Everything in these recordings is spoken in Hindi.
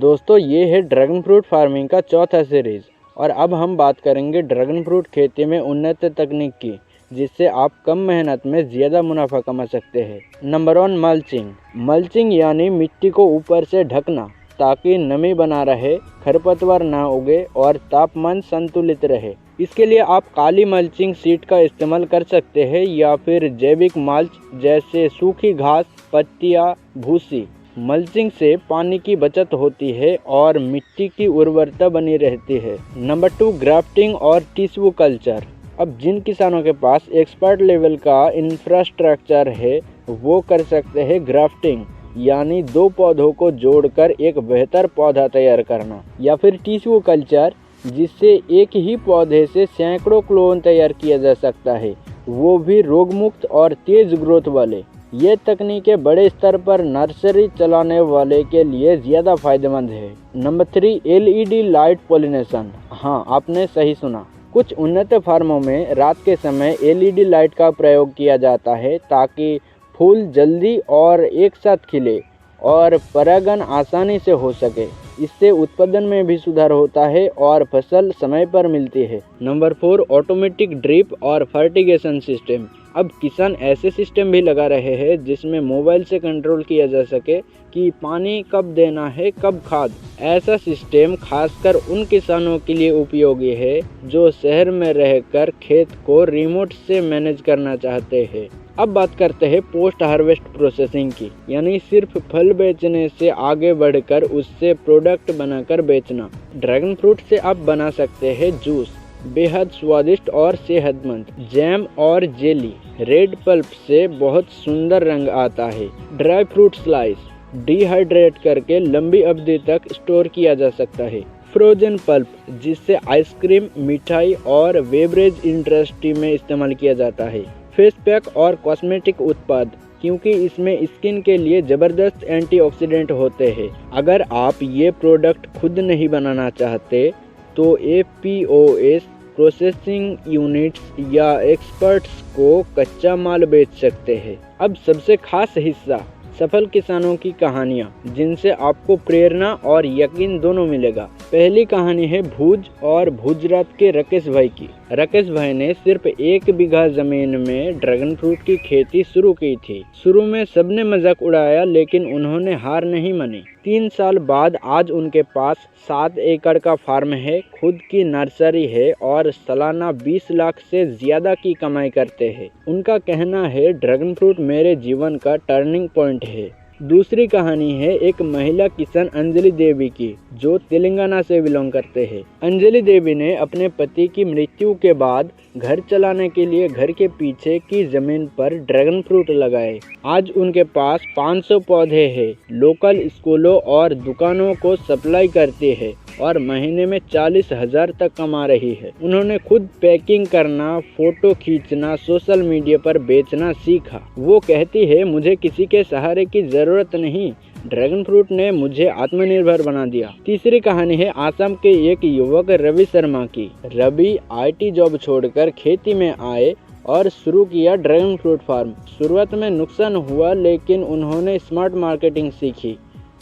दोस्तों ये है ड्रैगन फ्रूट फार्मिंग का चौथा सीरीज़ और अब हम बात करेंगे ड्रैगन फ्रूट खेती में उन्नत तकनीक की, जिससे आप कम मेहनत में ज़्यादा मुनाफा कमा सकते हैं। Number 1, mulching. मल्चिंग यानी मिट्टी को ऊपर से ढकना ताकि नमी बना रहे, खरपतवार ना उगे और तापमान संतुलित रहे। इसके लिए आप काली मल्चिंग शीट का इस्तेमाल कर सकते हैं या फिर जैविक मल्च जैसे सूखी घास, पत्तियाँ, भूसी। मल्चिंग से पानी की बचत होती है और मिट्टी की उर्वरता बनी रहती है। नंबर 2, ग्राफ्टिंग और टिश्यू कल्चर। अब जिन किसानों के पास एक्सपर्ट लेवल का इंफ्रास्ट्रक्चर है वो कर सकते हैं ग्राफ्टिंग, यानी 2 पौधों को जोड़कर एक बेहतर पौधा तैयार करना, या फिर टिश्यू कल्चर जिससे एक ही पौधे से सैकड़ों क्लोन तैयार किया जा सकता है, वो भी रोगमुक्त और तेज ग्रोथ वाले। ये तकनीकें बड़े स्तर पर नर्सरी चलाने वाले के लिए ज़्यादा फायदेमंद है। Number 3, LED light pollination. हाँ, आपने सही सुना। कुछ उन्नत फार्मों में रात के समय LED लाइट का प्रयोग किया जाता है ताकि फूल जल्दी और एक साथ खिले और परागण आसानी से हो सके। इससे उत्पादन में भी सुधार होता है और फसल समय पर मिलती है। नंबर 4, ऑटोमेटिक ड्रिप और फर्टिगेशन सिस्टम। अब किसान ऐसे सिस्टम भी लगा रहे हैं जिसमें मोबाइल से कंट्रोल किया जा सके कि पानी कब देना है, कब खाद। ऐसा सिस्टम खासकर उन किसानों के लिए उपयोगी है जो शहर में रहकर खेत को रिमोट से मैनेज करना चाहते हैं। अब बात करते हैं पोस्ट हार्वेस्ट प्रोसेसिंग की, यानी सिर्फ फल बेचने से आगे बढ़कर उससे प्रोडक्ट बनाकर बेचना। ड्रैगन फ्रूट से आप बना सकते हैं जूस, बेहद स्वादिष्ट और सेहतमंद, जैम और जेली। रेड पल्प से बहुत सुंदर रंग आता है। ड्राई फ्रूट स्लाइस डिहाइड्रेट करके लंबी अवधि तक स्टोर किया जा सकता है। फ्रोजन पल्प जिससे आइसक्रीम, मिठाई और बेवरेज इंडस्ट्री में इस्तेमाल किया जाता है। फेस पैक और कॉस्मेटिक उत्पाद, क्योंकि इसमें स्किन के लिए ज़बरदस्त एंटीऑक्सीडेंट होते हैं। अगर आप ये प्रोडक्ट खुद नहीं बनाना चाहते तो APOS प्रोसेसिंग यूनिट्स या एक्सपर्ट्स को कच्चा माल बेच सकते हैं। अब सबसे खास हिस्सा, सफल किसानों की कहानियाँ जिनसे आपको प्रेरणा और यकीन दोनों मिलेगा। पहली कहानी है भुज और भुजरात के राकेश भाई की। राकेश भाई ने सिर्फ 1 बीघा जमीन में ड्रैगन फ्रूट की खेती शुरू की थी। शुरू में सबने मजाक उड़ाया, लेकिन उन्होंने हार नहीं मानी। 3 साल बाद आज उनके पास 7 एकड़ का फार्म है, खुद की नर्सरी है और सालाना 20 लाख से ज्यादा की कमाई करते हैं। उनका कहना है ड्रैगन फ्रूट मेरे जीवन का टर्निंग पॉइंट है। दूसरी कहानी है एक महिला किसान अंजलि देवी की, जो तेलंगाना से बिलोंग करते हैं। अंजलि देवी ने अपने पति की मृत्यु के बाद घर चलाने के लिए घर के पीछे की जमीन पर ड्रैगन फ्रूट लगाए। आज उनके पास 500 पौधे हैं, लोकल स्कूलों और दुकानों को सप्लाई करती है और महीने में 40,000 तक कमा रही है। उन्होंने खुद पैकिंग करना, फोटो खींचना, सोशल मीडिया पर बेचना सीखा। वो कहती है मुझे किसी के सहारे की जरूरत नहीं, ड्रैगन फ्रूट ने मुझे आत्मनिर्भर बना दिया। तीसरी कहानी है आसाम के एक युवक रवि शर्मा की। रवि IT जॉब छोड़कर खेती में आए और शुरू किया ड्रैगन फ्रूट फार्म। शुरुआत में नुकसान हुआ, लेकिन उन्होंने स्मार्ट मार्केटिंग सीखी।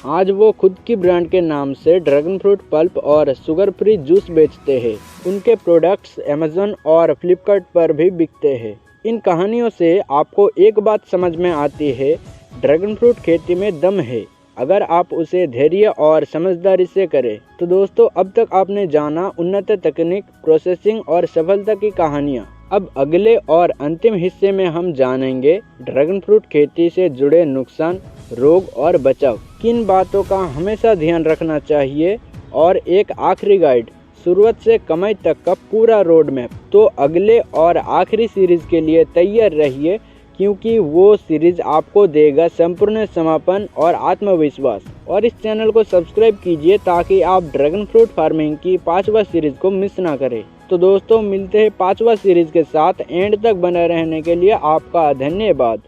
आज वो खुद की ब्रांड के नाम से ड्रैगन फ्रूट पल्प और शुगर फ्री जूस बेचते हैं। उनके प्रोडक्ट्स अमेज़न और फ्लिपकार्ट पर भी बिकते हैं। इन कहानियों से आपको एक बात समझ में आती है, ड्रैगन फ्रूट खेती में दम है, अगर आप उसे धैर्य और समझदारी से करें। तो दोस्तों, अब तक आपने जाना उन्नत तकनीक, प्रोसेसिंग और सफलता की कहानियाँ। अब अगले और अंतिम हिस्से में हम जानेंगे ड्रैगन फ्रूट खेती से जुड़े नुकसान, रोग और बचाव, किन बातों का हमेशा ध्यान रखना चाहिए, और एक आखिरी गाइड, शुरुआत से कमाई तक का पूरा रोड मैप। तो अगले और आखिरी सीरीज के लिए तैयार रहिए, क्योंकि वो सीरीज आपको देगा संपूर्ण समापन और आत्मविश्वास। और इस चैनल को सब्सक्राइब कीजिए ताकि आप ड्रैगन फ्रूट फार्मिंग की 5वां सीरीज को मिस ना करें। तो दोस्तों, मिलते हैं 5वां सीरीज के साथ। एंड तक बने रहने के लिए आपका धन्यवाद।